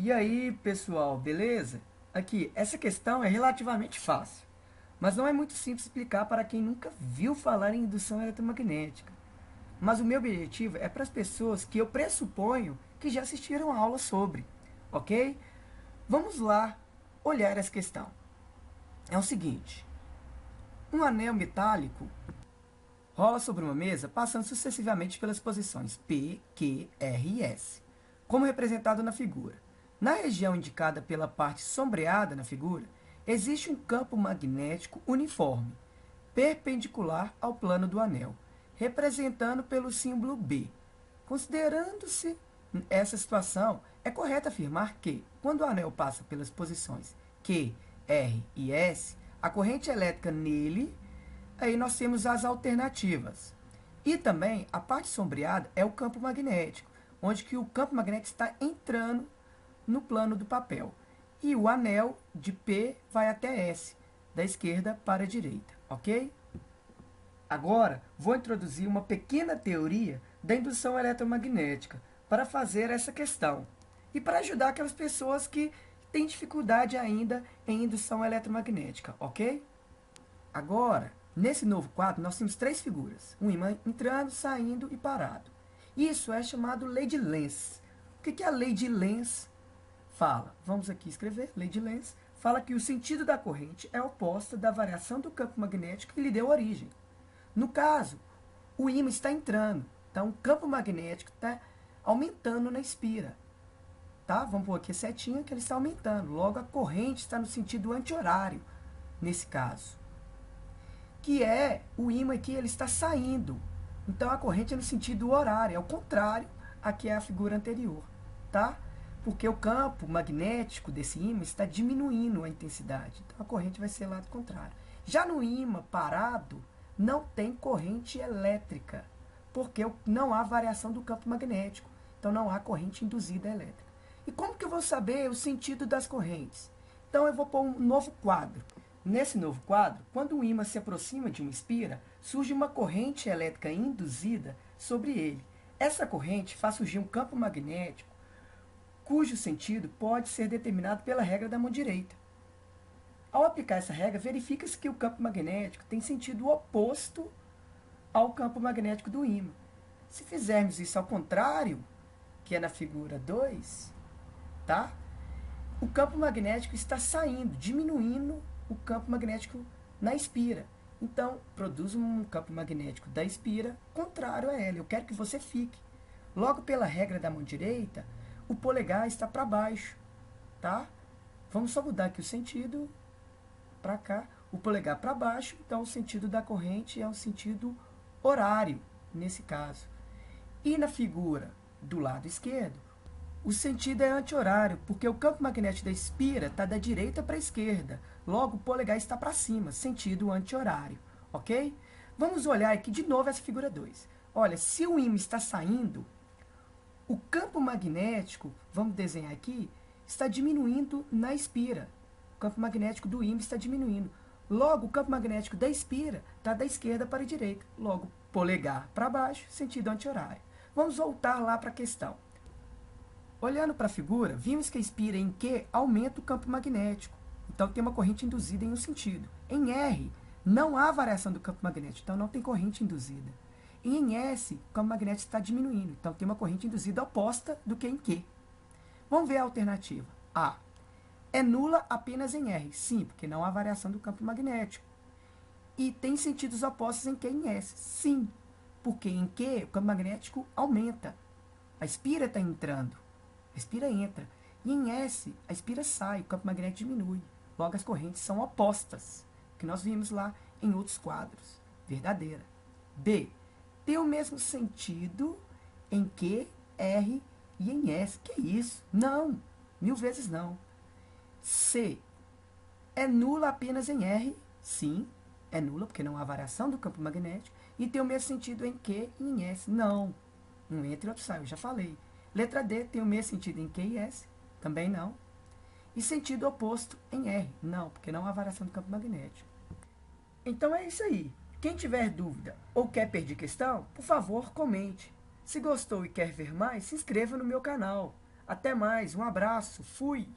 E aí, pessoal, beleza? Aqui, essa questão é relativamente fácil, mas não é muito simples explicar para quem nunca viu falar em indução eletromagnética. Mas o meu objetivo é para as pessoas que eu pressuponho que já assistiram a aula sobre, ok? Vamos lá olhar essa questão. É o seguinte, um anel metálico rola sobre uma mesa passando sucessivamente pelas posições P, Q, R e S, como representado na figura. Na região indicada pela parte sombreada na figura, existe um campo magnético uniforme, perpendicular ao plano do anel, representando pelo símbolo B. Considerando-se essa situação, é correto afirmar que, quando o anel passa pelas posições Q, R e S, a corrente elétrica nele, aí nós temos as alternativas. E também a parte sombreada é o campo magnético, onde que o campo magnético está entrando no plano do papel. E o anel de P vai até S, da esquerda para a direita, ok? Agora, vou introduzir uma pequena teoria da indução eletromagnética para fazer essa questão e para ajudar aquelas pessoas que têm dificuldade ainda em indução eletromagnética, ok? Agora, nesse novo quadro, nós temos três figuras. Um imã entrando, saindo e parado. Isso é chamado lei de Lenz. O que a lei de Lenz fala? Vamos aqui escrever. Lei de Lenz fala que o sentido da corrente é oposta da variação do campo magnético que lhe deu origem. No caso, o ímã está entrando. Então, o campo magnético está aumentando na espira. Tá? Vamos pôr aqui a setinha que ele está aumentando. Logo, a corrente está no sentido anti-horário, nesse caso. Que é o ímã aqui, ele está saindo. Então, a corrente é no sentido horário. É o contrário a que é a figura anterior. Tá? Porque o campo magnético desse ímã está diminuindo a intensidade. Então, a corrente vai ser lá do contrário. Já no ímã parado, não tem corrente elétrica, porque não há variação do campo magnético. Então, não há corrente induzida elétrica. E como que eu vou saber o sentido das correntes? Então, eu vou pôr um novo quadro. Nesse novo quadro, quando o ímã se aproxima de uma espira, surge uma corrente elétrica induzida sobre ele. Essa corrente faz surgir um campo magnético, cujo sentido pode ser determinado pela regra da mão direita. Ao aplicar essa regra, verifica-se que o campo magnético tem sentido oposto ao campo magnético do ímã. Se fizermos isso ao contrário, que é na figura 2, tá? O campo magnético está saindo, diminuindo o campo magnético na espira. Então, produz um campo magnético da espira contrário a ela. Eu quero que você fique. Logo, pela regra da mão direita, o polegar está para baixo, tá? Vamos só mudar aqui o sentido para cá, o polegar para baixo, então o sentido da corrente é o sentido horário, nesse caso. E na figura do lado esquerdo, o sentido é anti-horário, porque o campo magnético da espira está da direita para a esquerda, logo o polegar está para cima, sentido anti-horário, ok? Vamos olhar aqui de novo essa figura 2. Olha, se o ímã está saindo, o campo magnético, vamos desenhar aqui, está diminuindo na espira. O campo magnético do ímã está diminuindo. Logo, o campo magnético da espira está da esquerda para a direita. Logo, polegar para baixo, sentido anti-horário. Vamos voltar lá para a questão. Olhando para a figura, vimos que a espira em Q aumenta o campo magnético. Então, tem uma corrente induzida em um sentido. Em R, não há variação do campo magnético, então não tem corrente induzida. E em S, o campo magnético está diminuindo, então tem uma corrente induzida oposta do que em Q. Vamos ver a alternativa. A. É nula apenas em R. Sim, porque não há variação do campo magnético. E tem sentidos opostos em Q e em S. Sim, porque em Q o campo magnético aumenta. A espira está entrando. A espira entra. E em S, a espira sai, o campo magnético diminui. Logo, as correntes são opostas, que nós vimos lá em outros quadros. Verdadeira. B. Tem o mesmo sentido em Q, R e em S. Que isso? Não. 1000 vezes não. C. É nula apenas em R? Sim, é nula, porque não há variação do campo magnético. E tem o mesmo sentido em Q e em S? Não. Um entra e outro sai, eu já falei. Letra D tem o mesmo sentido em Q e S? Também não. E sentido oposto em R? Não, porque não há variação do campo magnético. Então é isso aí. Quem tiver dúvida ou quer pedir questão, por favor, comente. Se gostou e quer ver mais, se inscreva no meu canal. Até mais, um abraço, fui!